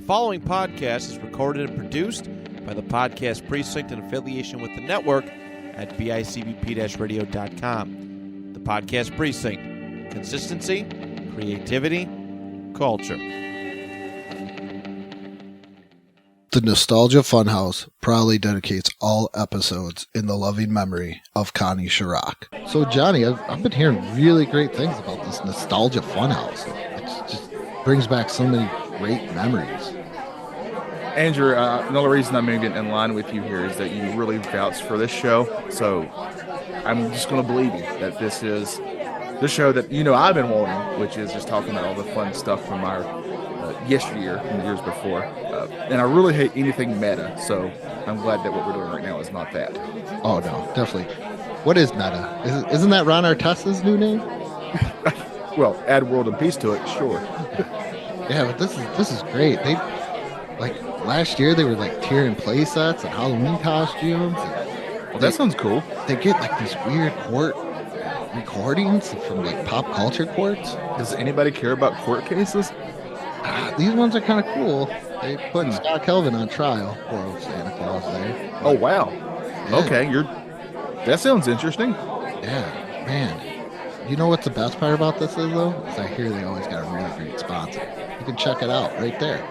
following podcast is recorded and produced by the Podcast Precinct in affiliation with the network at bicbp-radio.com. The Podcast Precinct. Consistency, creativity, culture. The Nostalgia Funhouse proudly dedicates all episodes in the loving memory of Connie Chirac. So, Johnny, I've been hearing really great things about this Nostalgia Funhouse. It just brings back so many great memories. Andrew, the only reason I'm moving in line with you here is that you really vouched for this show. So I'm just going to believe you that this is the show that, I've been wanting, which is just talking about all the fun stuff from our yesteryear and the years before. And I really hate anything meta. So I'm glad that what we're doing right now is not that. Oh, no, definitely. What is meta? Isn't that Ron Artest's new name? Well, add World and Peace to it, sure. Yeah, but this is great. They last year they were tearing play sets and Halloween costumes. Well, that sounds cool. They get these weird court recordings from pop culture courts. Does anybody care about court cases? These ones are kind of cool. They put Scott Kelvin on trial. Poor old Santa Claus there. Oh wow. Yeah. Okay, that sounds interesting. Yeah, man. You know what's the best part about this is though? Is I hear they always got a really great sponsor. You can check it out right there.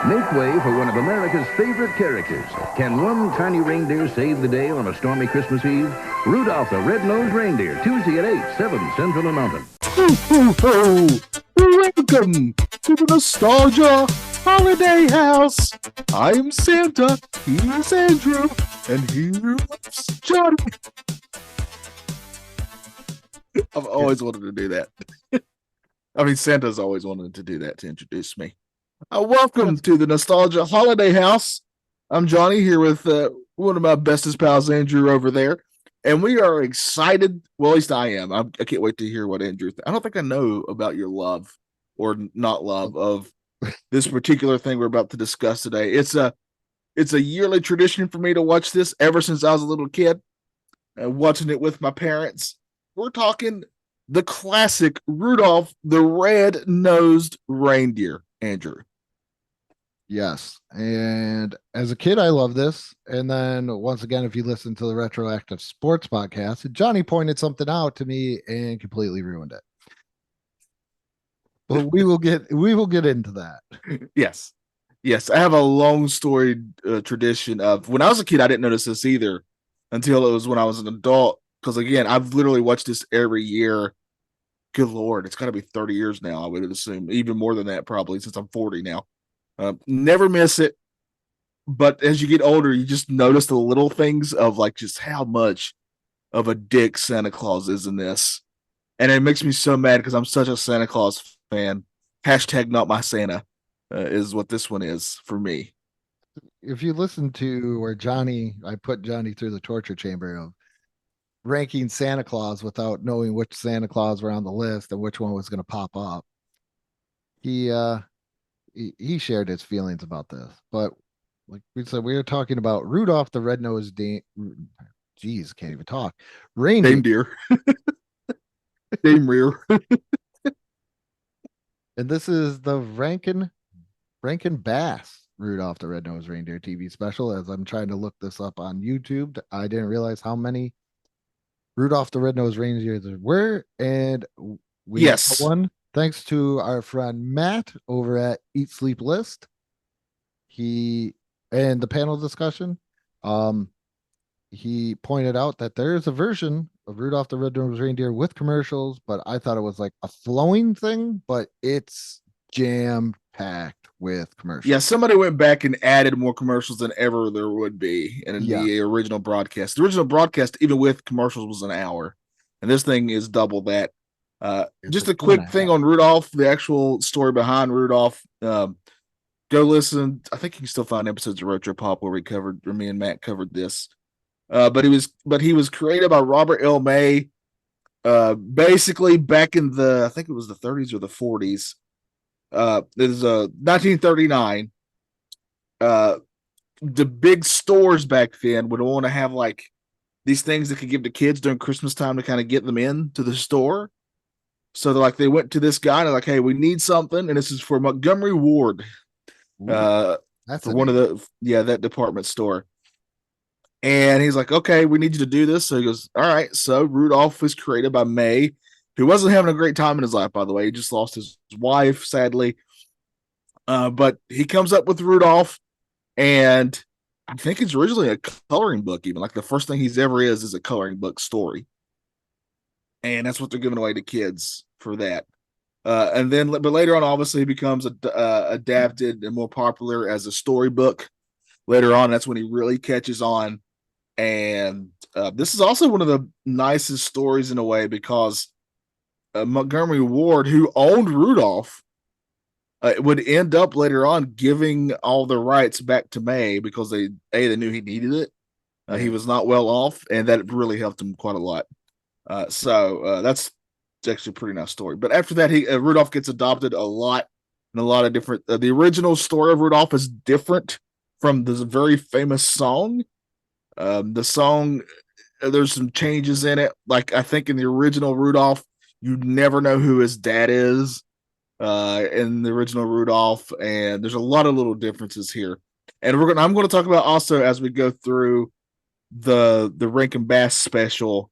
Make way for one of America's favorite characters. Can one tiny reindeer save the day on a stormy Christmas Eve? Rudolph the Red-Nosed Reindeer, Tuesday at 8, 7 Central and Mountain. Ho, ho, ho! Welcome to the Nostalgia Holiday House. I'm Santa, here's Andrew, and here's Johnny. I've always wanted to do that. I mean, Santa's always wanted to do that to introduce me. Welcome to the Nostalgia Holiday House. I'm Johnny here with one of my bestest pals, Andrew, over there. And we are excited. Well, at least I am. I can't wait to hear what Andrew I don't think I know about your love or not love of this particular thing we're about to discuss today. It's a yearly tradition for me to watch this ever since I was a little kid, watching it with my parents. We're talking the classic Rudolph the Red-Nosed Reindeer, Andrew. Yes. And as a kid, I love this. And then once again, if you listen to the Retroactive Sports podcast, Johnny pointed something out to me and completely ruined it. But we will get into that. Yes. I have a long storied tradition of when I was a kid, I didn't notice this either until it was when I was an adult. Because again, I've literally watched this every year. Good Lord, it's got to be 30 years now, I would assume. Even more than that, probably, since I'm 40 now. Never miss it. But as you get older, you just notice the little things of just how much of a dick Santa Claus is in this. And it makes me so mad because I'm such a Santa Claus fan. Hashtag not my Santa is what this one is for me. If you listen to where I put Johnny through the torture chamber of ranking Santa Claus without knowing which Santa Claus were on the list and which one was going to pop up. He shared his feelings about this, but like we said, we were talking about Rudolph the Red-Nosed can't even talk. Reindeer. Dame Rear. And this is the Rankin Bass Rudolph the Red-Nosed Reindeer TV special. As I'm trying to look this up on YouTube, I didn't realize how many Rudolph the Red-Nosed Reindeer there were, and we have one thanks to our friend Matt over at Eat Sleep List. He and the panel discussion, he pointed out that there is a version of Rudolph the Red-Nosed Reindeer with commercials, but I thought it was a flowing thing, but it's jam-packed with commercials. Yeah, somebody went back and added more commercials than ever there would be in the original broadcast. The original broadcast, even with commercials, was an hour, and this thing is double that. Just a quick thing on Rudolph, the actual story behind Rudolph. Go listen. I think you can still find episodes of Retro Pop where me and Matt covered this. But he was created by Robert L. May. Basically back in I think it was the 30s or the 40s. It was 1939. The big stores back then would want to have these things that could give to kids during Christmas time to kind of get them in to the store. So they went to this guy and they're like, hey, we need something. And this is for Montgomery Ward, That's for one of that department store. And he's like, okay, we need you to do this. So he goes, all right. So Rudolph was created by May, who wasn't having a great time in his life, by the way. He just lost his wife, sadly. But he comes up with Rudolph, and I think it's originally a coloring book, even like the first thing he's ever is a coloring book story. And that's what they're giving away to kids for that. But later on, obviously, he becomes adapted and more popular as a storybook. Later on, that's when he really catches on. And this is also one of the nicest stories in a way because Montgomery Ward, who owned Rudolph, would end up later on giving all the rights back to May because they knew he needed it. He was not well off, and that really helped him quite a lot. So that's actually a pretty nice story. But after that, Rudolph gets adopted a lot in a lot of different. The original story of Rudolph is different from this very famous song. The song, there's some changes in it. Like I think in the original Rudolph, you never know who his dad is. In the original Rudolph, and there's a lot of little differences here. And I'm going to talk about also as we go through the Rankin and Bass special,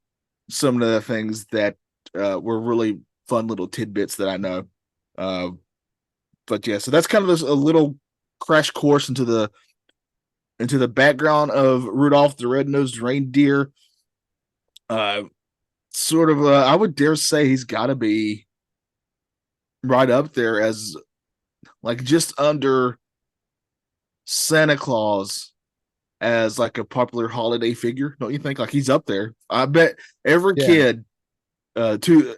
some of the things that were really fun little tidbits that I know. But yeah, so that's kind of a little crash course into the background of Rudolph the Red-Nosed Reindeer. I would dare say he's got to be right up there as like just under Santa Claus as like a popular holiday figure. Don't you think? Like he's up there. I bet every kid, despite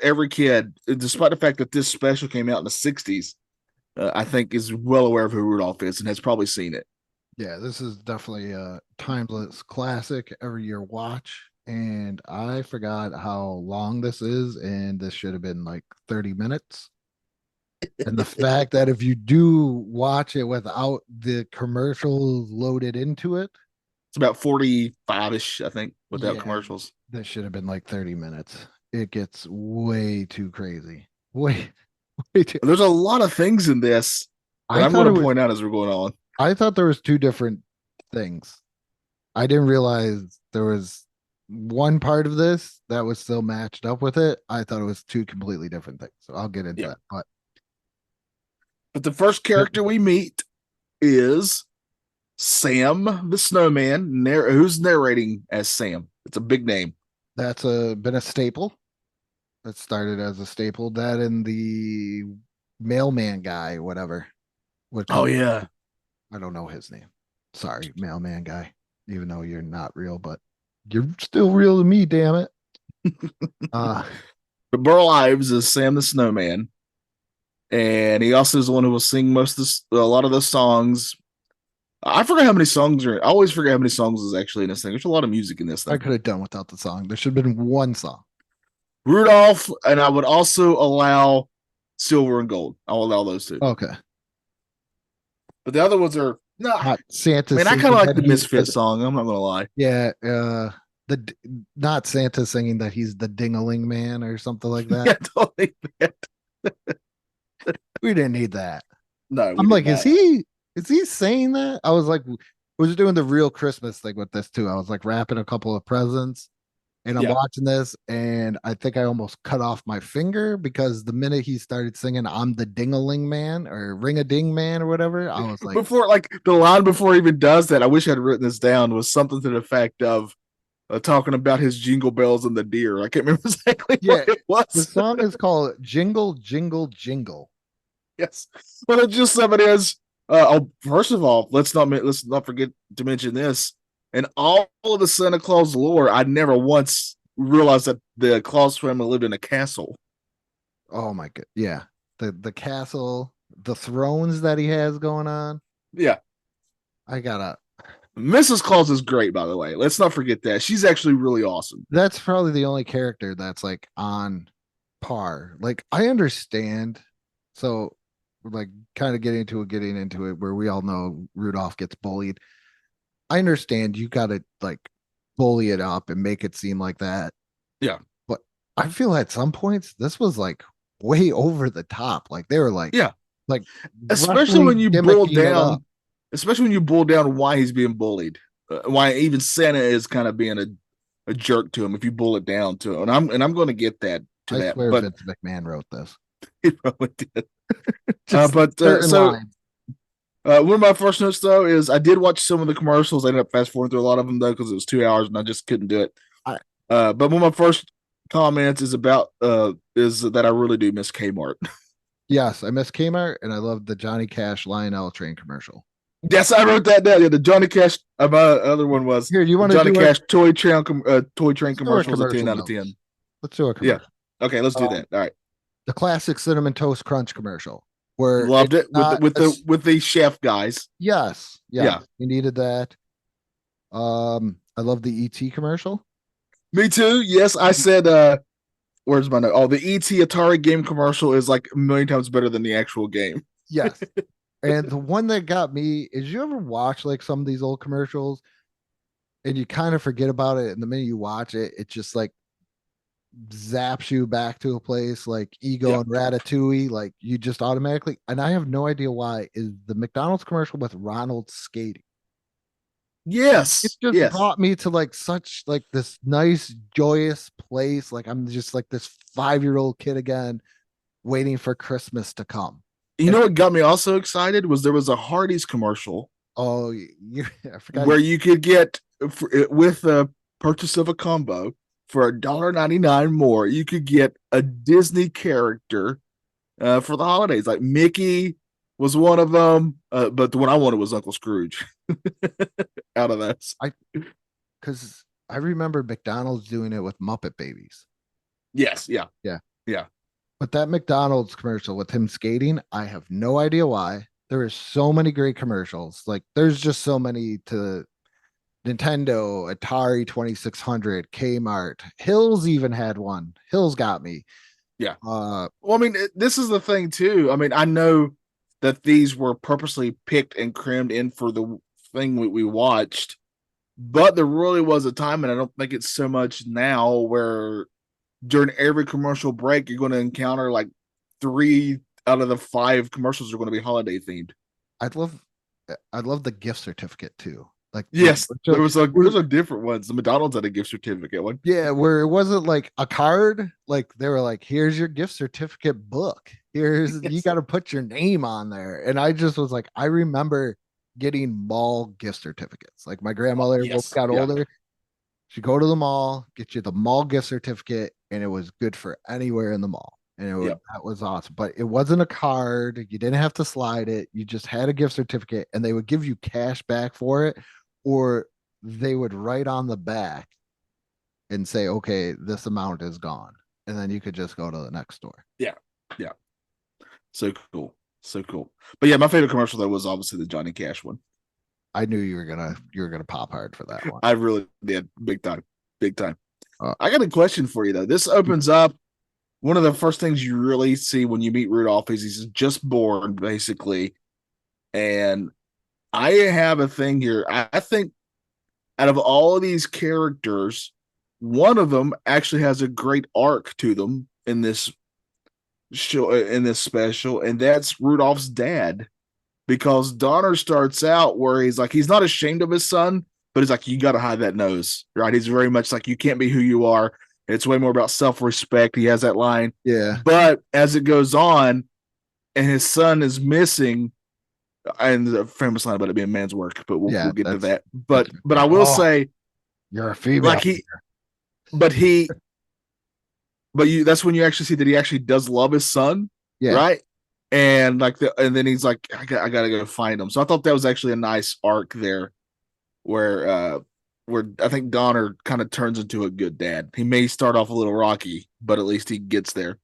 the fact that this special came out in the 60s, I think is well aware of who Rudolph is and has probably seen it. Yeah, this is definitely a timeless classic every year watch. And I forgot how long this is, and this should have been like 30 minutes. And the fact that if you do watch it without the commercials loaded into it, it's about 45-ish, I think, without commercials. This should have been like 30 minutes. It gets way too crazy. Way too. There's a lot of things in this that I'm going to point out as we're going on. I thought there was two different things. I didn't realize there was one part of this that was still matched up with it. I thought it was two completely different things. So I'll get into that. But the first character we meet is Sam the Snowman, who's narrating as Sam. It's a big name. That's been a staple. That started as a staple. That and the mailman guy, whatever. Oh, yeah. I don't know his name. Sorry, mailman guy. Even though you're not real, but you're still real to me, damn it. But Burl Ives is Sam the Snowman. And he also is the one who will sing a lot of the songs. I forget how many songs are. I always forget how many songs is actually in this thing. There's a lot of music in this thing. I could have done without the song. There should have been one song. Rudolph, and I would also allow Silver and Gold. I'll allow those two. Okay. But the other ones are not Santa. I mean, I kind of like the Misfit song. I'm not gonna lie. Yeah. Not Santa singing that he's the ding-a-ling man or something like that. Yeah, totally. We didn't need that. No, I'm like, is he saying that? I was like, was doing the real Christmas thing with this too. I was like wrapping a couple of presents, and I'm watching this, and I think I almost cut off my finger because the minute he started singing, "I'm the ding-a-ling man" or "ring-a-ding man" or whatever, I was like, before the line before he even does that, I wish I'd written this down. Was something to the effect of talking about his jingle bells and the deer. I can't remember exactly what it was. The song is called "Jingle Jingle Jingle." Yes, but it just somebody is. First of all, let's not forget to mention this. In all of the Santa Claus lore, I never once realized that the Claus family lived in a castle. Oh my god! Yeah, the castle, the thrones that he has going on. Yeah, Mrs. Claus is great, by the way. Let's not forget that she's actually really awesome. That's probably the only character that's like on par. Like I understand, so like kind of getting into it, where we all know Rudolph gets bullied. I understand you got to like bully it up and make it seem like that. Yeah. But I feel at some points this was like way over the top. Like they were like, Yeah. like especially when you boil gimmicking it down, up. especially when you boil down why he's being bullied, why even Santa is kind of being a jerk to him. If you boil it down to him, and I'm going to get that to I that, swear but Vince McMahon wrote this. he probably did. Just certain So lines. one of my first notes though is I did watch some of the commercials. I ended up fast forwarding through a lot of them though because it was 2 hours and I just couldn't do it. I- But one of my first comments is about is that I really do miss Kmart. Yes, I miss Kmart and I love the Johnny Cash Lionel train commercial. Yes, I wrote that down. Yeah, the Johnny Cash. My other one was Here, you want to Johnny do Cash toy train commercials. A commercial 10 out of notes. 10. Let's do a commercial. Okay, let's do that. All right. The classic cinnamon toast crunch commercial where Loved it's it not with the chef guys. yes, Yeah. we needed that. I love the ET commercial. Me too. Yes, I said. Where's my note? Oh, the ET Atari game commercial is like a million times better than the actual game. Yes. And the one that got me is you ever watch like some of these old commercials and you kind of forget about it, and the minute you watch it, it just like zaps you back to a place like Ego Yeah. and Ratatouille. Like you just automatically, and I have no idea why, is the McDonald's commercial with Ronald skating. Yes. It just yes. brought me to like such like this nice, joyous place. Like I'm just like this 5-year-old kid again, waiting for Christmas to come. You know what got me also excited was there was a Hardee's commercial. Oh, I forgot. Where you could get with the purchase of a combo for $1.99 more, you could get a Disney character for the holidays. Like Mickey was one of them, but the one I wanted was Uncle Scrooge. Out of that, because I remember McDonald's doing it with Muppet Babies. Yes, yeah. But that McDonald's commercial with him skating, I have no idea why. There are so many great commercials. Like there's just so many to Nintendo, Atari 2600, Kmart. Hills even had one. Hills got me. Yeah. Well, I mean, this is the thing too. I mean, I know that these were purposely picked and crammed in for the thing we watched, but there really was a time, and I don't think it's so much now, where during every commercial break, you're going to encounter like 3 out of the 5 commercials are going to be holiday themed. I'd love the gift certificate too. Like yes, there was a different ones. The McDonald's had a gift certificate one. Yeah, where it wasn't like a card. Like they were like, "Here's your gift certificate book. Here's you got to put your name on there." And I just was like, I remember getting mall gift certificates. Like my grandmother got older, she'd go to the mall, get you the mall gift certificate, and it was good for anywhere in the mall. And that was awesome. But it wasn't a card. You didn't have to slide it. You just had a gift certificate, and they would give you cash back for it, or they would write on the back and say, okay, this amount is gone. And then you could just go to the next store. Yeah. So cool. But yeah, my favorite commercial though was obviously the Johnny Cash one. I knew you were gonna pop hard for that one. I really did. Big time. I got a question for you though. This opens up one of the first things you really see when you meet Rudolph is he's just born, basically. And I have a thing here. I think out of all of these characters, one of them actually has a great arc to them in this show, in this special, and that's Rudolph's dad. Because Donner starts out where he's like, he's not ashamed of his son, but he's like, you got to hide that nose, right? He's very much like, you can't be who you are. It's way more about self-respect. He has that line. Yeah. But as it goes on and his son is missing, and the famous line about it being man's work, but we'll get to that. But I will say, you're a female. Like that's when you actually see that he actually does love his son. Yeah. Right. And and then he's like, I gotta go find him. So I thought that was actually a nice arc there where I think Donner kind of turns into a good dad. He may start off a little rocky, but at least he gets there.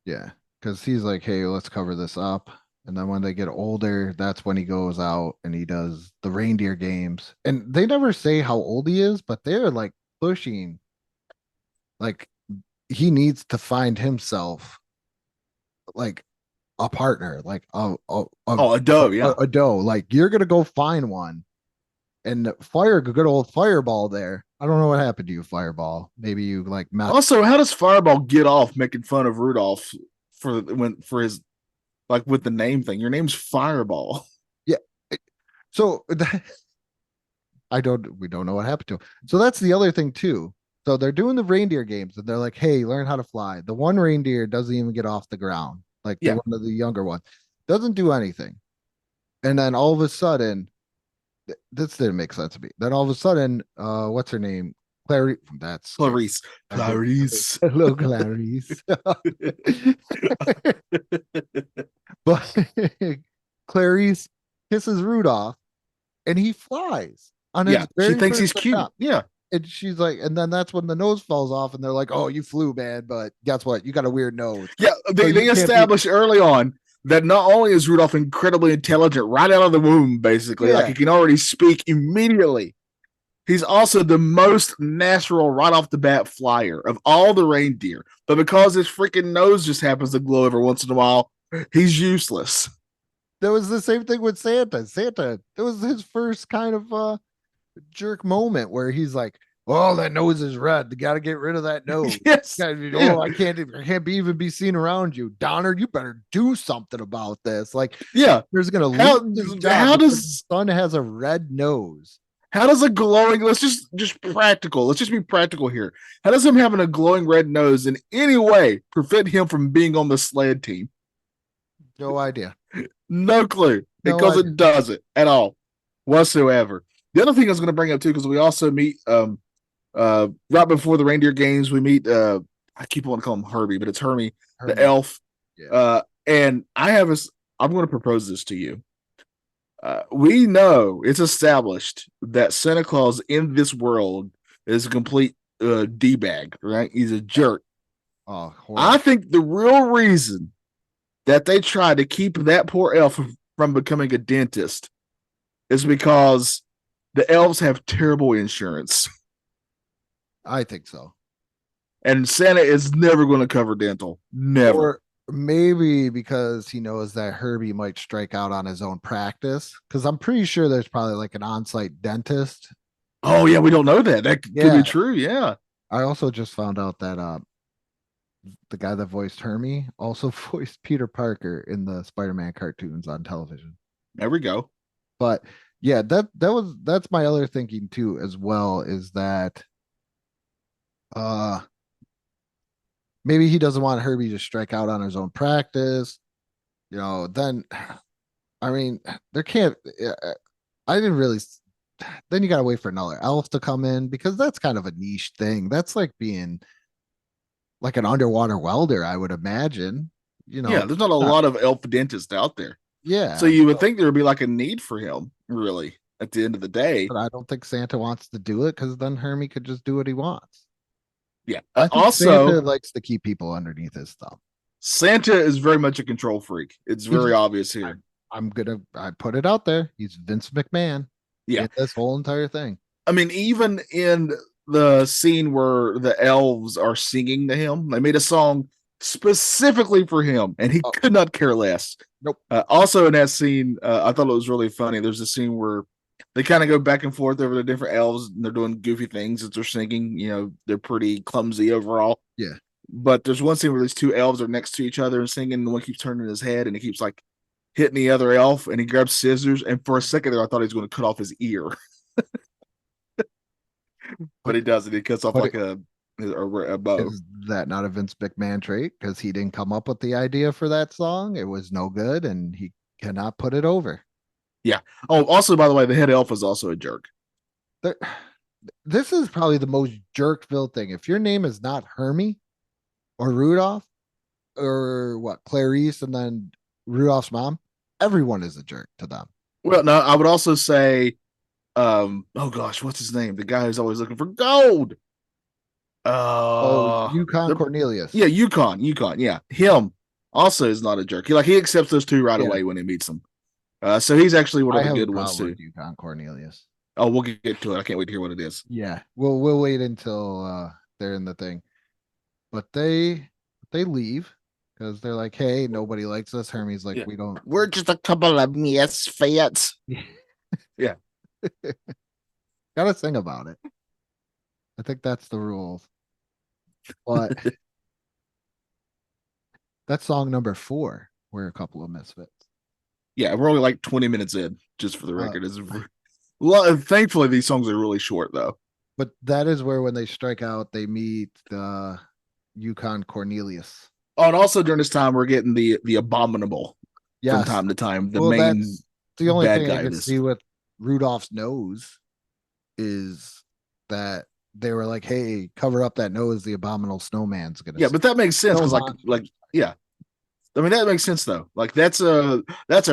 Yeah. Because he's like, hey, let's cover this up. And then when they get older, that's when he goes out and he does the reindeer games. And they never say how old he is, but they're like pushing. Like he needs to find himself like a partner, like a doe, yeah. A doe. Like you're gonna go find one. And good old Fireball there. I don't know what happened to you, Fireball. Maybe you like Also, how does Fireball get off making fun of Rudolph for his like with the name thing. Your name's Fireball. So we don't know what happened to him. So that's the other thing too. So they're doing the reindeer games and they're like, hey, learn how to fly. The one reindeer doesn't even get off the ground. Like the Yeah. one of the younger ones doesn't do anything. And then all of a sudden, this didn't make sense to me. Then all of a sudden, what's her name? Clarice. That's Clarice. Clarice. Hello, Clarice. But Clarice kisses Rudolph and he flies on his Yeah, she very thinks he's first cute. attempt. Yeah. And she's like, and then that's when the nose falls off, and they're like, "Oh, you flew, man, but guess what? You got a weird nose." Yeah, So they you can't be- established early on that not only is Rudolph incredibly intelligent right out of the womb, basically, like Yeah. he can already speak immediately. He's also the most natural right off the bat flyer of all the reindeer. But because his freaking nose just happens to glow every once in a while, he's useless. There was the same thing with Santa. Santa, it was his first kind of jerk moment where he's like, "Oh, that nose is red. You got to get rid of that nose." Yes. Oh, I can't even be seen around you, Donner. You better do something about this. Like, Yeah. there's gonna How- lose his job how because does- his son has a red nose. How does a glowing, let's just practical, let's just be practical here. How does him having a glowing red nose in any way prevent him from being on the sled team? No idea. No clue. No Because idea. it doesn't at all whatsoever. The other thing I was going to bring up too, because we also meet right before the reindeer games, we meet I keep wanting to call him Herbie, but it's Hermie, the Hermie. elf. Yeah. And I'm going to propose this to you. We know it's established that Santa Claus in this world is a complete D-bag, right? He's a jerk. Oh, horrible. I think the real reason that they try to keep that poor elf from becoming a dentist is because the elves have terrible insurance. I think so. And Santa is never going to cover dental. Never. Or maybe because he knows that Herbie might strike out on his own practice. Because I'm pretty sure there's probably like an on-site dentist. Oh, yeah, we don't know that. That could Yeah. be true. Yeah. I also just found out that the guy that voiced Hermie also voiced Peter Parker in the Spider-Man cartoons on television. There we go. But yeah, that's my other thinking too, as well, is that maybe he doesn't want Herbie to strike out on his own practice. Then I mean, there can't I didn't really then you gotta wait for another elf to come in because that's kind of a niche thing. That's like being like an underwater welder, I would imagine. Yeah, there's not a lot of elf dentists out there. Yeah. So you would think there would be like a need for him, really, at the end of the day. But I don't think Santa wants to do it because then Hermie could just do what he wants. Yeah. I think Also, Santa likes to keep people underneath his thumb. Santa is very much a control freak. It's very obvious here. I put it out there. He's Vince McMahon. Yeah. In this whole entire thing. I mean, even in the scene where the elves are singing to him, they made a song specifically for him, and he could not care less. Nope. Also, in that scene, I thought it was really funny. There's a scene where they kind of go back and forth over the different elves, and they're doing goofy things as they're singing. They're pretty clumsy overall. Yeah. But there's one scene where these two elves are next to each other and singing, and the one keeps turning his head, and he keeps like hitting the other elf, and he grabs scissors, and for a second there, I thought he was going to cut off his ear. But he doesn't. He cuts off like a bow. Is that not a Vince McMahon trait? Because he didn't come up with the idea for that song. It was no good, and he cannot put it over. Yeah. Oh, also, by the way, the head elf is also a jerk. This is probably the most Jerkville thing. If your name is not Hermie or Rudolph or Clarice and then Rudolph's mom, everyone is a jerk to them. Well, no, I would also say, oh gosh, what's his name? The guy who's always looking for gold. Yukon Cornelius. Yeah, Yukon. Yeah, him also is not a jerk. He accepts those two right away when he meets them. So he's actually one of the good ones too. Yukon Cornelius. Oh, we'll get to it. I can't wait to hear what it is. Yeah, we'll wait until they're in the thing. But they leave because they're like, hey, nobody likes us. Hermie's like, we don't. We're just a couple of misfits. Yeah. Gotta sing about it. I think that's the rules. But That's song number 4. We're a couple of misfits. Yeah, we're only like 20 minutes in, just for the record. Uh, Thankfully, these songs are really short, though. But that is where when they strike out, they meet the Yukon Cornelius. Oh, and also during this time, we're getting the Abominable from Yes. time to time. The Well, main that's the only bad thing guy I in can this. see with Rudolph's nose is that they were like, "Hey, cover up that nose. The abominable snowman's gonna." Yeah, but that makes sense because, Snow yeah, I mean that makes sense though. Like that's a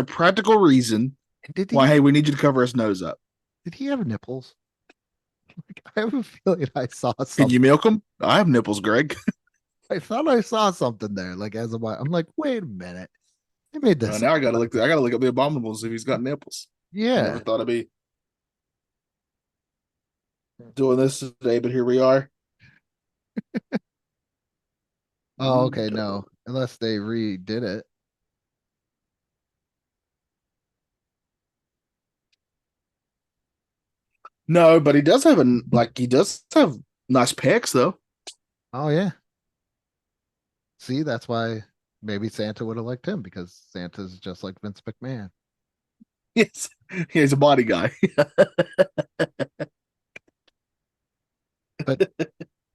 practical reason did why. he Hey, we need you to cover his nose up. did he have nipples? Like, I have a feeling I saw Can something. you milk him? I have nipples, Greg. I thought I saw something there. Like I'm like, wait a minute. They made this. Now I gotta look. I gotta look up the Abominables if he's got nipples. I Yeah. never thought I'd be doing this today, but here we are. Oh, okay. No, unless they redid it. No, but he does have nice pecs though. Oh yeah. See, that's why maybe Santa would have liked him because Santa's just like Vince McMahon. Yes, he's a body guy. But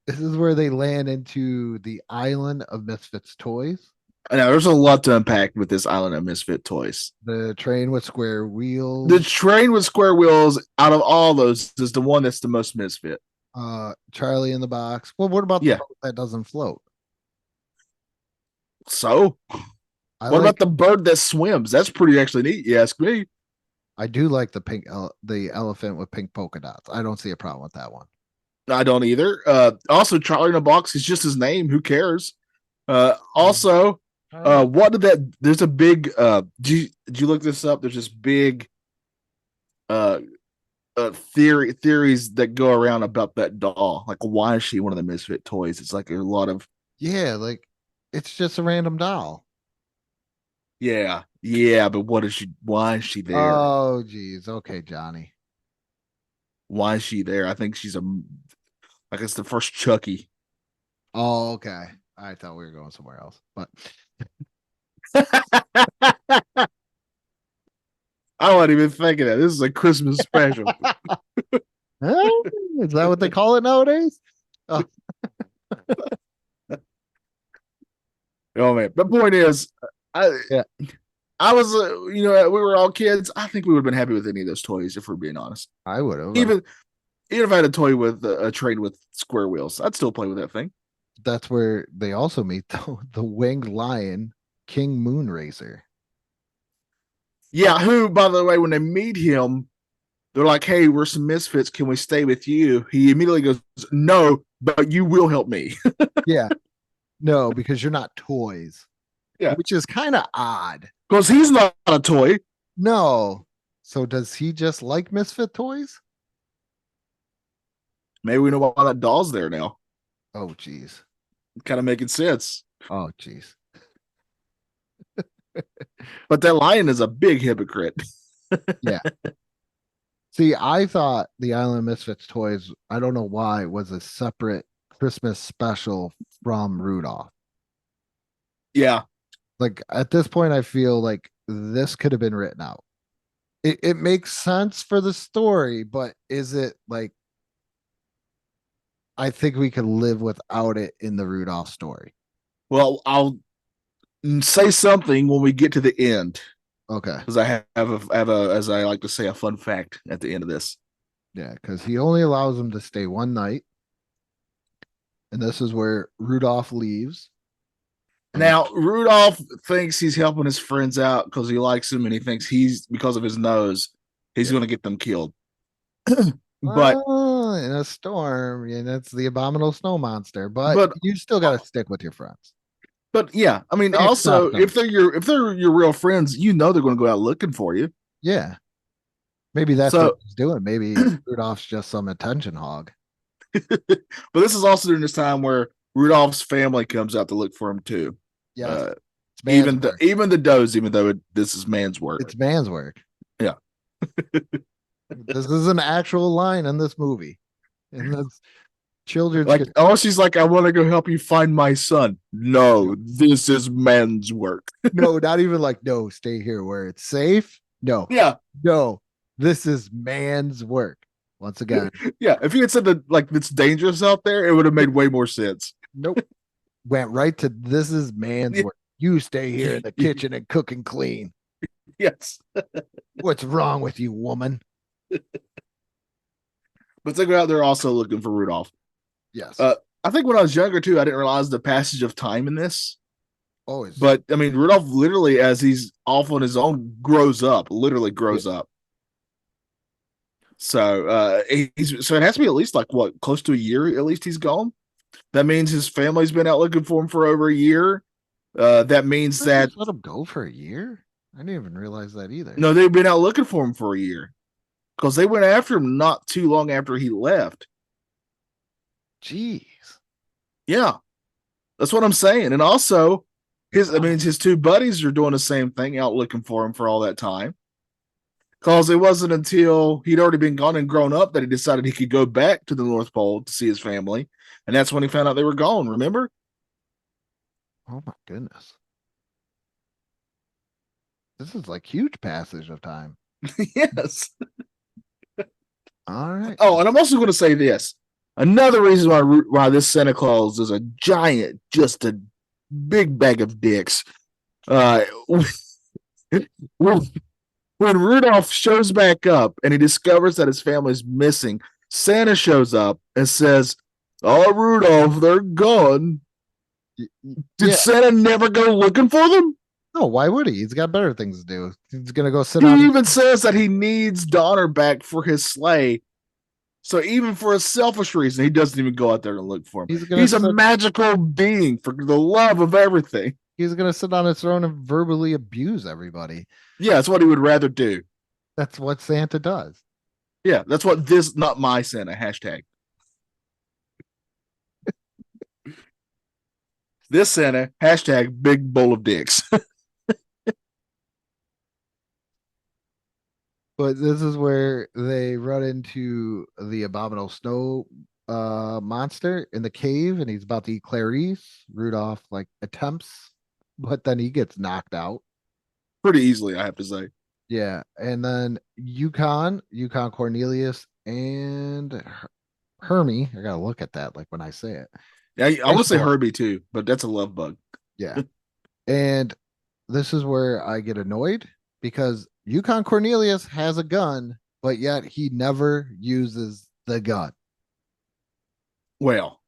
this is where they land into the island of Misfits toys. Now there's a lot to unpack with this Island of Misfit Toys. The train with square wheels. The train with square wheels, out of all those, is the one that's the most misfit. Charlie in the box. Well, what about the boat that doesn't float? So, what about the bird that swims? That's pretty actually neat. You ask me. I do like the elephant with pink polka dots. I don't see a problem with that one. I don't either. Also, Charlie in a box is just his name. Who cares? Also, what did that? There's a big. Did you look this up? There's this big theories that go around about that doll. Like, why is she one of the misfit toys? It's like a lot of like it's just a random doll. Yeah, but what is she? Why is she there? Oh, geez. Okay, Johnny. Why is she there? I think she's like it's the first Chucky. Oh, okay. I thought we were going somewhere else, but I wasn't even thinking that. This is a Christmas special. Is that what they call it nowadays? Oh. Oh man, the point is, I was, we were all kids. I think we would have been happy with any of those toys if we're being honest. I would have. Even if I had a toy with a train with square wheels, I'd still play with that thing. That's where they also meet the winged lion, King Moonracer. Yeah, who, by the way, when they meet him, they're like, "Hey, we're some misfits. Can we stay with you?" He immediately goes, "No, but you will help me." Yeah. No, because you're not toys. Yeah. Which is kind of odd. Because he's not a toy. No. So does he just like misfit toys? Maybe we know why that doll's there now. Oh, geez. Kind of making sense. Oh, geez. But that lion is a big hypocrite. Yeah. See, I thought the Island of Misfits toys, I don't know why, was a separate Christmas special from Rudolph. Yeah. Like at this point, I feel like this could have been written out. It makes sense for the story, but is it like I think we could live without it in the Rudolph story. Well, I'll say something when we get to the end. Okay. Because I have a, as I like to say, a fun fact at the end of this. Yeah, because he only allows him to stay one night. And this is where Rudolph leaves. Now, Rudolph thinks he's helping his friends out because he likes them, and he thinks because of his nose, he's going to get them killed. But in a storm, and it's the abominable snow monster. But you still got to stick with your friends. But yeah, I mean, also if they're your real friends, they're going to go out looking for you. Yeah, maybe that's what he's doing. Maybe Rudolph's just some attention hog. But this is also during this time where Rudolph's family comes out to look for him too. Yeah, even the does, even though this is man's work. It's man's work. Yeah. This is an actual line in this movie. And that's Children's Like, oh, she's like, I want to go help you find my son. No, this is men's work. no, not even like, no, stay here where it's safe. No, Yeah, no, this is man's work. Once again, yeah. If you had said that, like, it's dangerous out there, it would have made way more sense. nope. Went right to this is man's Yeah. work. You stay here in the kitchen and cook and clean. Yes. What's wrong with you, woman? But they go out there also looking for Rudolph. Yes. I think when I was younger too, I didn't realize the passage of time in this. Always. But I mean, Rudolph literally, as he's off on his own, grows up. Literally grows up. So so it has to be at least like what, close to a year. At least he's gone. That means his family's been out looking for him for over a year. That means that let him go for a year. I didn't even realize that either. no, they've been out looking for him for a year because they went after him not too long after he left. Jeez. Yeah, that's what I'm saying. And also, his two buddies are doing the same thing, out looking for him for all that time. Because it wasn't until he'd already been gone and grown up that he decided he could go back to the North Pole to see his family. And that's when he found out they were gone, remember? Oh my goodness. This is like huge passage of time. Yes. All right. Oh, and I'm also going to say this. Another reason why this Santa Claus is a giant, just a big bag of dicks. When Rudolph shows back up and he discovers that his family's missing, Santa shows up and says, "Oh, Rudolph, they're gone." Did Santa never go looking for them? No, why would he? He's got better things to do. He's gonna go sit He on. even says that he needs Donner back for his sleigh. So even for a selfish reason, he doesn't even go out there to look for him. He's a magical being for the love of everything. He's gonna sit on his throne and verbally abuse everybody. Yeah, that's what he would rather do. That's what Santa does. Yeah, that's what this, not my Santa, hashtag. This Santa, hashtag big bowl of dicks. But this is where they run into the abominable snow monster in the cave, and he's about to eat Clarice. Rudolph like attempts, but then he gets knocked out. Pretty easily, I have to say. Yeah, and then Yukon Cornelius, and Hermie. I gotta look at that like when I say it. Yeah, I want to say Herbie too, but that's a love bug. Yeah. And this is where I get annoyed because Yukon Cornelius has a gun, but yet he never uses the gun. Well,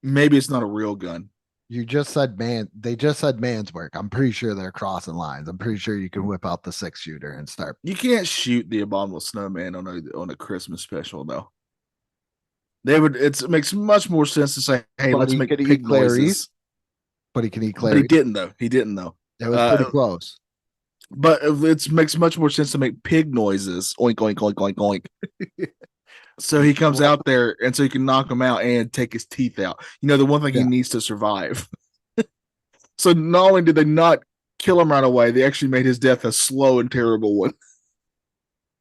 maybe it's not a real gun. You just said they just said man's work. I'm pretty sure they're crossing lines. I'm pretty sure you can whip out the 6-shooter and start. You can't shoot the abominable snowman on a Christmas special though. It makes much more sense to say, hey, let's make pig noises. But he can eat But Clarice. he didn't though. That was pretty close. But it makes much more sense to make pig noises. Oink, oink, oink, oink, oink. So he comes out there and so he can knock him out and take his teeth out. You know, the one thing he needs to survive. So not only did they not kill him right away, they actually made his death a slow and terrible one.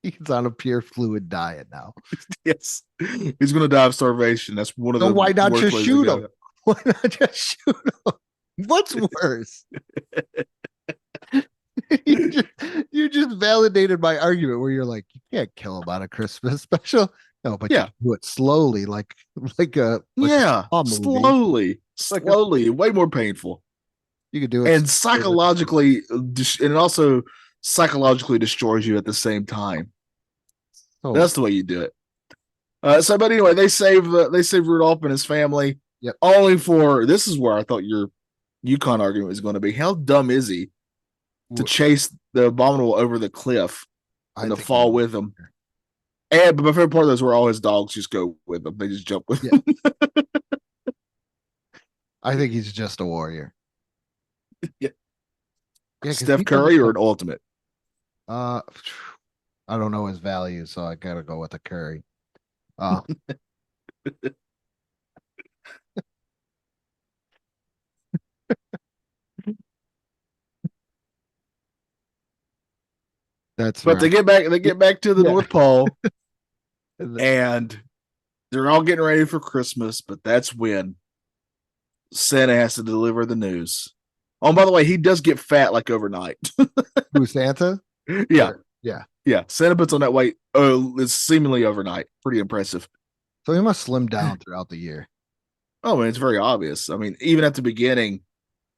He's on a pure fluid diet now. Yes. He's going to die of starvation. That's one of the why not worst just ways shoot to him? go. Why not just shoot him? What's worse? you just validated my argument where you're like, you can't kill him on a Christmas special. No, but you do it slowly, like a slowly, way more painful. You could do it and psychologically, and it also psychologically destroys you at the same time. Oh. That's the way you do it. But anyway, they save Rudolph and his family. Yep. Only for this is where I thought your Yukon argument was going to be. How dumb is he to chase the abominable over the cliff and to fall with him? But my favorite part of those where all his dogs just go with him. They just jump with him. I think he's just a warrior. Yeah. Yeah, Steph Curry or an ultimate? I don't know his value, so I gotta go with a Curry. That's but right. They get back to the North Pole, and They're all getting ready for Christmas, but that's when Santa has to deliver the news. Oh, and by the way, he does get fat like overnight. Who, Santa? Yeah. Or- yeah. Yeah. Santa puts on that weight. Oh, it's seemingly overnight. Pretty impressive. So he must slim down throughout the year. Oh, man, it's very obvious. I mean, even at the beginning,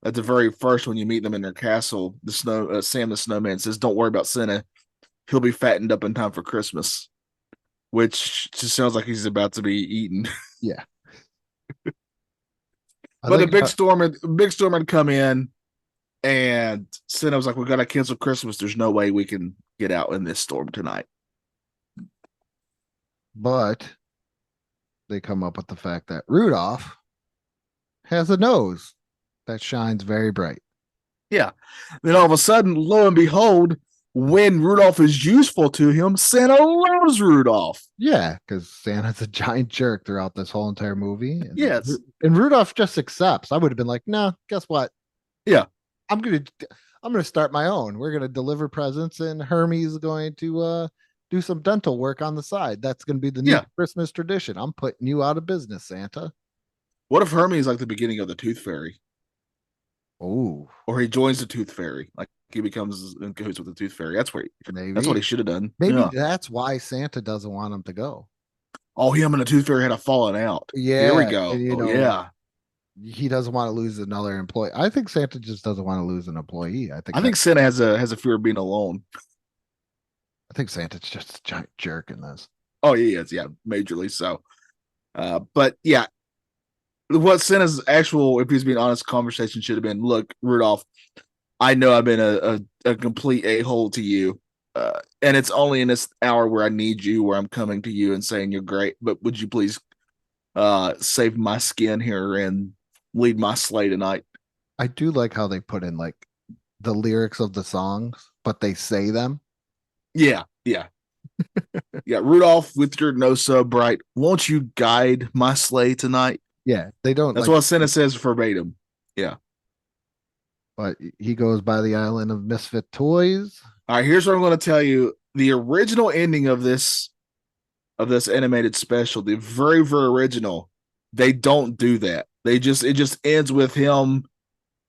at the very first, when you meet them in their castle, Sam the Snowman says, "Don't worry about Santa. He'll be fattened up in time for Christmas," which just sounds like he's about to be eaten. Yeah. But the big storm had come in, and Santa was like, "We got to cancel Christmas. There's no way we can get out in this storm tonight." But they come up with the fact that Rudolph has a nose that shines very bright. Yeah. Then all of a sudden, lo and behold, when Rudolph is useful to him, Santa loves Rudolph. Yeah, because Santa's a giant jerk throughout this whole entire movie. And, Yes. and Rudolph just accepts. I would have been like, no, guess what? Yeah. I'm gonna start my own. We're gonna deliver presents, and Hermes is going to do some dental work on the side. That's gonna be the new Christmas tradition. I'm putting you out of business, Santa. What if Hermes is like the beginning of the Tooth Fairy? Oh, Or he joins the Tooth Fairy, like he becomes in cahoots with the Tooth Fairy. That's what he should have done. Maybe that's why Santa doesn't want him to go. Oh, him and the Tooth Fairy had a falling out. Yeah, here we go. And, yeah, he doesn't want to lose another employee. I think Santa just doesn't want to lose an employee. I think Santa has a fear of being alone. I think Santa's just a giant jerk in this. Oh, he is, yeah, majorly so. But yeah, what Santa's actual, if he's being honest, conversation should have been: "Look, Rudolph, I know I've been a complete a-hole to you. And it's only in this hour where I need you, where I'm coming to you and saying you're great. But would you please save my skin here and lead my sleigh tonight?" I do like how they put in like the lyrics of the songs, but they say them. Yeah, yeah. Yeah, Rudolph, with your nose so bright, won't you guide my sleigh tonight? Yeah, they don't. That's what Santa says verbatim. Yeah. But he goes by the island of misfit toys. All right, here's what I'm going to tell you. The original ending of this animated special, the very, very original, they don't do that. It just ends with him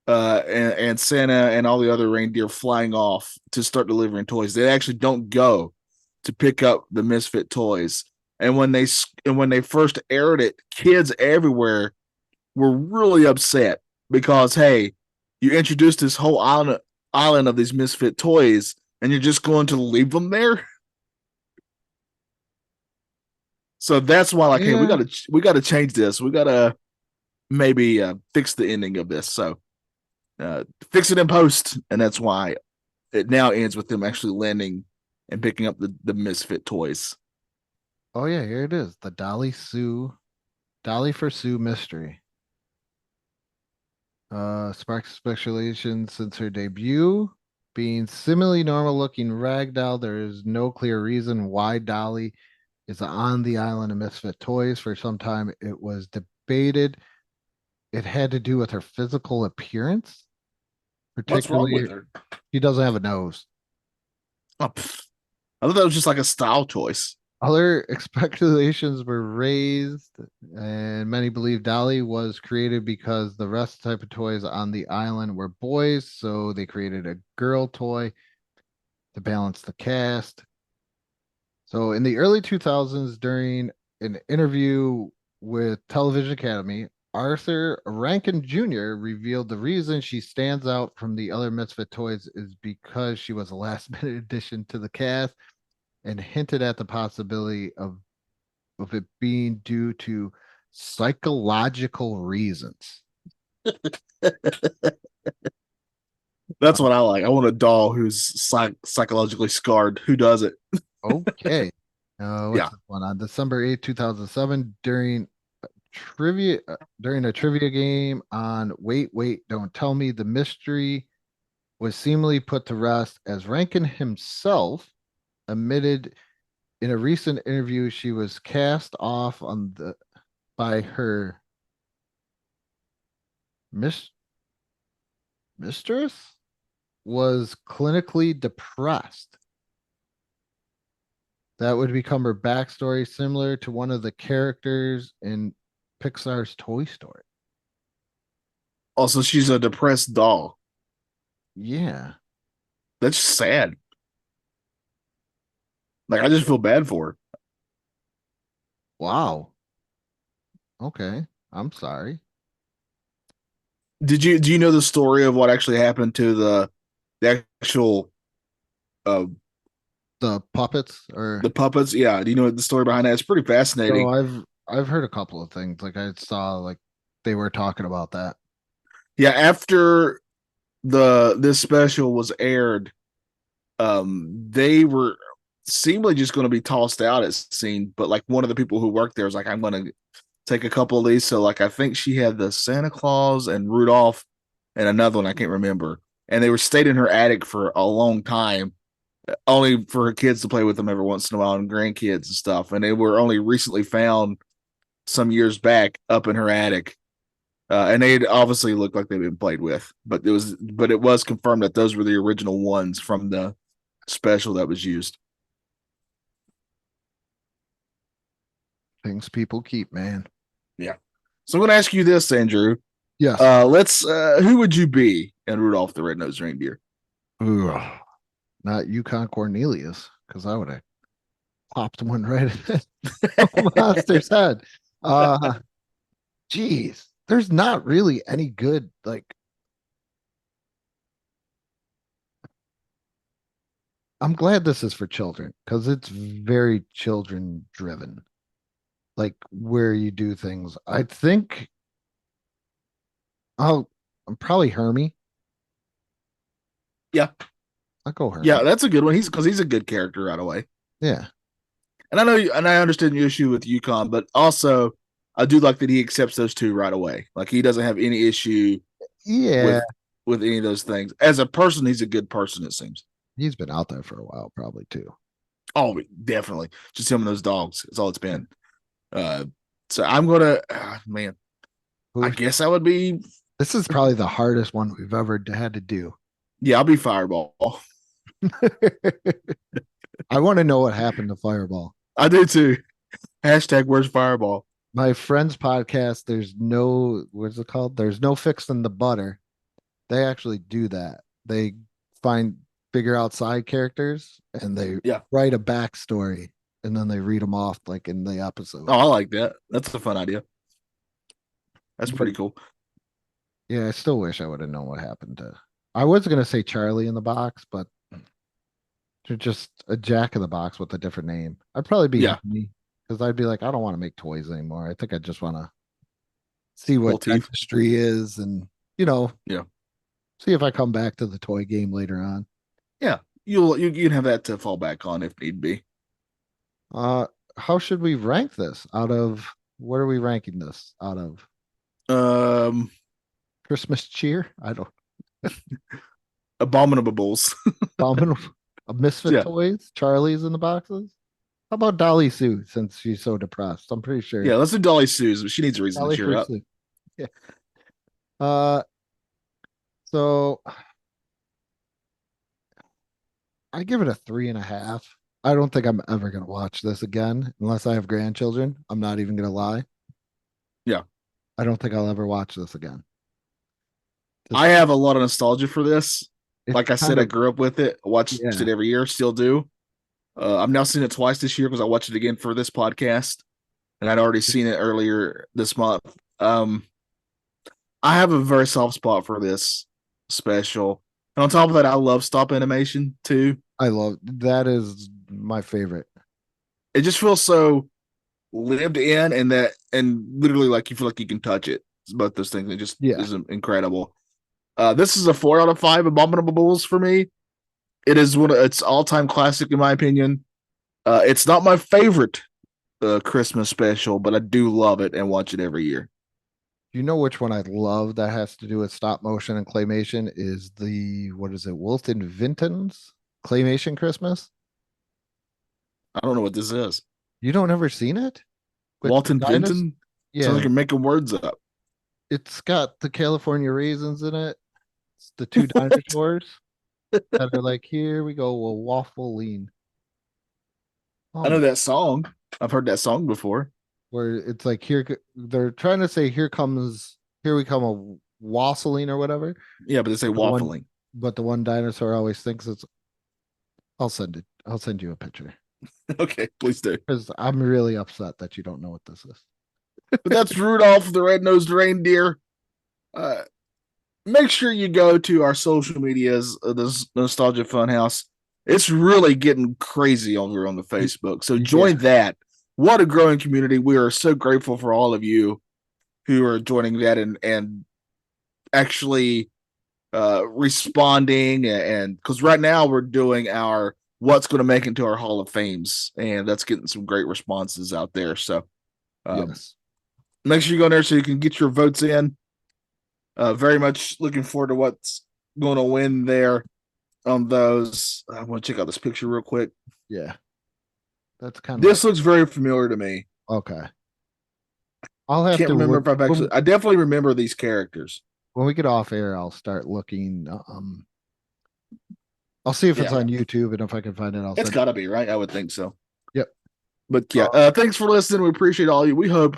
and Santa and all the other reindeer flying off to start delivering toys. They actually don't go to pick up the misfit toys. And when they first aired it, kids everywhere were really upset because, hey, you introduced this whole island of these misfit toys, and you're just going to leave them there. So that's why, like, hey, we gotta change this. We gotta maybe fix the ending of this. So fix it in post, and that's why it now ends with them actually landing and picking up the misfit toys. Oh yeah, here it is. The Dolly for Sue mystery. Sparks speculation since her debut. Being similarly normal looking ragdoll, there is no clear reason why Dolly is on the island of misfit toys. For some time it was debated it had to do with her physical appearance. What's wrong with her? She doesn't have a nose. Oh, I thought that was just like a style choice. Other speculations were raised, and many believe Dolly was created because the rest of the type of toys on the island were boys, so they created a girl toy to balance the cast. So in the early 2000s, during an interview with Television Academy, Arthur Rankin Jr. revealed the reason she stands out from the other Misfit toys is because she was a last-minute addition to the cast, and hinted at the possibility of it being due to psychological reasons. That's what I like. I want a doll who's psychologically scarred. Who does it? Okay. What's this one? On December 8th, 2007, during a trivia game on Wait, Don't Tell Me, the mystery was seemingly put to rest as Rankin himself admitted in a recent interview she was cast off by her mistress was clinically depressed. That would become her backstory, similar to one of the characters in Pixar's Toy Story. Also, she's a depressed doll. Yeah. That's sad. Like, I just feel bad for her. Wow. Okay. I'm sorry. Do you know the story of what actually happened to the actual The puppets or the puppets? Yeah, do you know the story behind that? It's pretty fascinating. so I've heard a couple of things. Like I saw like they were talking about that. Yeah, after this special was aired, they were seemingly just going to be tossed out, it seemed, but like one of the people who worked there was like, I'm going to take a couple of these. So like I think she had the Santa Claus and Rudolph and another one I can't remember, and they were stayed in her attic for a long time, only for her kids to play with them every once in a while and grandkids and stuff, and they were only recently found some years back up in her attic. And they obviously looked like they've been played with, but it was confirmed that those were the original ones from the special that was used. Things people keep, man. Yeah. So I'm going to ask you this, Andrew. Yes. Who would you be in Rudolph the Red-Nosed Reindeer? Ooh, not Yukon Cornelius, because I would have popped one right at the monster's head. Geez, there's not really any good like. I'm glad this is for children because it's very children driven. Like where you do things. I think I'm probably Hermie. Yeah. I'll go Hermie. Yeah, that's a good one. He's a good character right away. Yeah. And I understand your issue with Yukon, but also I do like that he accepts those two right away. Like he doesn't have any issue Yeah. with any of those things. As a person, he's a good person, it seems. He's been out there for a while, probably too. Oh, definitely. Just him and those dogs. That's all it's been. So I'm gonna man. I guess I would be. This is probably the hardest one we've ever had to do. Yeah, I'll be Fireball. I want to know what happened to Fireball. I do too. Hashtag where's Fireball? My friend's podcast, there's no, what's it called? There's no fixing the butter. They actually do that. They figure out side characters and they write a backstory and then they read them off like in the episode. Oh, I like that. That's a fun idea. That's pretty cool. Yeah, I still wish I would have known what happened to. I was gonna say Charlie in the Box, but they're just a Jack in the Box with a different name. I'd probably be me because I'd be like, I don't want to make toys anymore. I think I just want to see what dentistry is, and see if I come back to the toy game later on. Yeah, you can have that to fall back on if need be. How should we rank this? Out of what are we ranking this out of? Christmas cheer? I don't. Abominables. Abominable. Misfit toys. Charlie's in the boxes. How about Dolly Sue? Since she's so depressed, I'm pretty sure. Yeah, let's do Dolly Sue. She needs a reason to cheer up. Sue. Yeah. So I give it a 3.5. I don't think I'm ever gonna watch this again unless I have grandchildren. I'm not even gonna lie. Yeah. I don't think I'll ever watch this again. I have a lot of nostalgia for this. Like I said, I grew up with it. I watched it every year, still do. I've now seen it twice this year because I watched it again for this podcast, and I'd already seen it earlier this month. I have a very soft spot for this special. And on top of that, I love stop animation too. I love that is my favorite. It just feels so lived in and literally like you feel like you can touch it. It's both those things. It just is incredible. This is a 4 out of 5 Abominables for me. It is it's all-time classic in my opinion. It's not my favorite Christmas special, but I do love it and watch it every year. You know which one I love that has to do with stop motion and claymation is Wilton Vinton's Claymation Christmas? I don't know what this is. You don't ever seen it? Walton Vinton? Yeah. Sounds like you're making words up. It's got the California raisins in it. It's the 2 dinosaurs that are like, here we go, we'll waffle lean. I know that song. I've heard that song before. Where it's like they're trying to say here we come a wassailing or whatever. Yeah, but they say waffling. But the one dinosaur always thinks it's. I'll send you a picture. Okay, please do. Because I'm really upset that you don't know what this is. But that's Rudolph the Red-Nosed Reindeer. Make sure you go to our social medias, the Nostalgia Funhouse. It's really getting crazy over on the Facebook. So join that. What a growing community. We are so grateful for all of you who are joining that and actually responding. And because right now we're doing our what's going to make it into our Hall of Fames, and that's getting some great responses out there. So Yes. make sure you go in there so you can get your votes in. Very much looking forward to what's going to win there on those. I want to check out this picture real quick. Yeah. That's kind of. This looks very familiar to me. Okay. I'll have Can't to remember if I've actually. I definitely remember these characters. When we get off air, I'll start looking. I'll see if it's on YouTube, and if I can find it, It's got to be, right? I would think so. Yep. But yeah, thanks for listening. We appreciate all you. We hope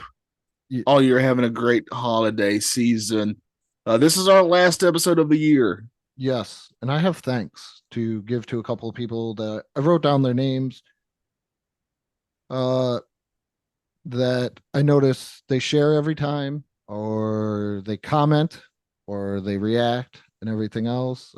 all you are having a great holiday season. This is our last episode of the year. Yes, and I have thanks to give to a couple of people that I wrote down their names. That I notice they share every time, or they comment, or they react, and everything else.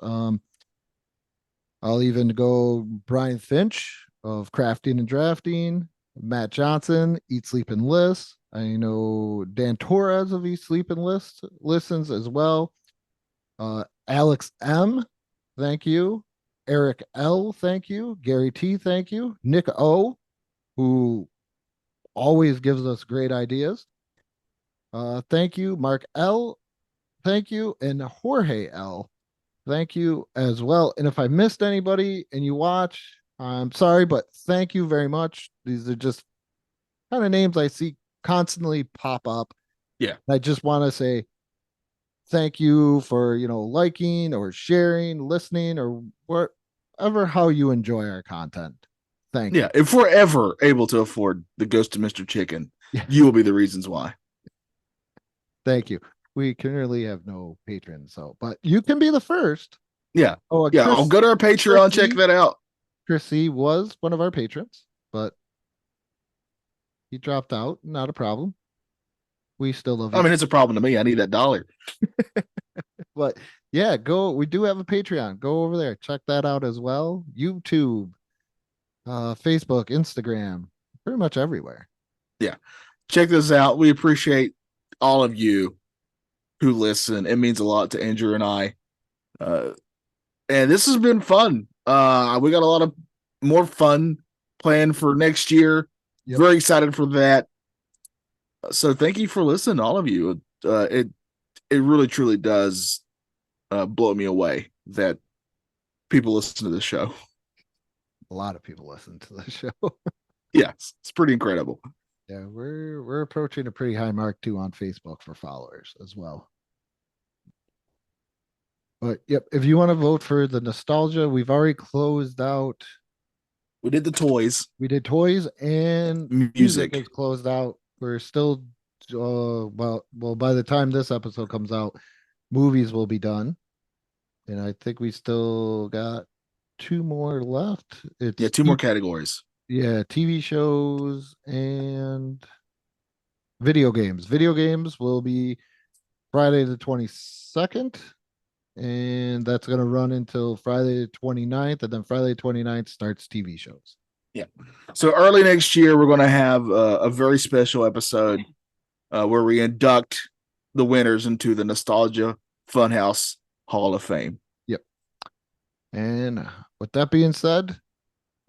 I'll even go Brian Finch of Crafting and Drafting, Matt Johnson, Eat, Sleep, and List. I know Dan Torres of Eat, Sleep, and List listens as well. Alex M, thank you. Eric L, thank you. Gary T, thank you. Nick O, who always gives us great ideas. Thank you. Mark L, thank you. And Jorge L, thank you as well. And if I missed anybody and you watch, I'm sorry, but thank you very much. These are just kind of names I see constantly pop up. Yeah. I just want to say thank you for, liking or sharing, listening, or whatever, how you enjoy our content. Thank you. Yeah. If we're ever able to afford the Ghost of Mr. Chicken, you will be the reasons why. Thank you. We currently have no patrons, but you can be the first. Yeah. Oh, yeah. I'll go to our Patreon, check that out. Chris C was one of our patrons, but he dropped out. Not a problem. We still love you. I mean, it's a problem to me. I need that $1. But yeah, we do have a Patreon. Go over there. Check that out as well. YouTube, Facebook, Instagram, pretty much everywhere. Yeah. Check this out. We appreciate all of you who listen. It means a lot to Andrew and I. And this has been fun. We got a lot of more fun planned for next year. Yep. Very excited for that. So thank you for listening, all of you. It really truly does blow me away that people listen to the show. A lot of people listen to the show. Yes, it's pretty incredible. Yeah, we're approaching a pretty high mark too on Facebook for followers as well. But yep, if you want to vote for the nostalgia, we've already closed out. We did the toys. We did toys and music is closed out. We're still by the time this episode comes out, movies will be done. And I think we still got 2 more left. It's 2 more categories. Yeah, TV shows and video games. Video games will be Friday the 22nd, and that's going to run until Friday the 29th, and then Friday the 29th starts TV shows. Yeah. So early next year, we're going to have a very special episode where we induct the winners into the Nostalgia Funhouse Hall of Fame. Yep. And with that being said,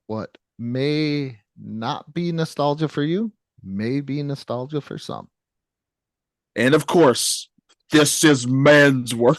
what may not be nostalgia for you may be nostalgia for some. And of course, this is man's work.